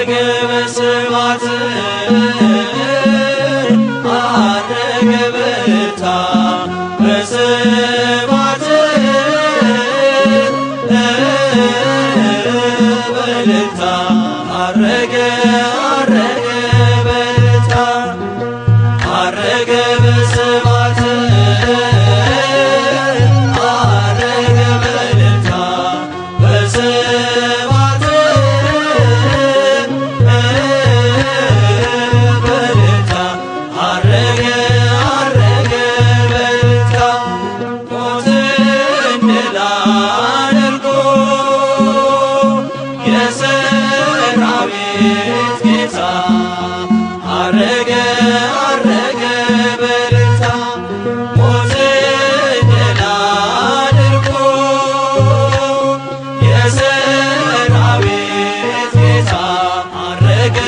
አረገ በስብሐት አረገ በእልልታ በስብሐት በእልልታ አረገ አረገ በእልልታ አረገ በስብሐት አረገ በእልልታ በስብሐት በእልልታ አረገ አረገ በእልልታ ሞትን ድል አድርጎ የሰራዊት ጌታ አረገ አረገ በእልልታ ሞትን ድል አድርጎ የሰራዊት ጌታ አረገ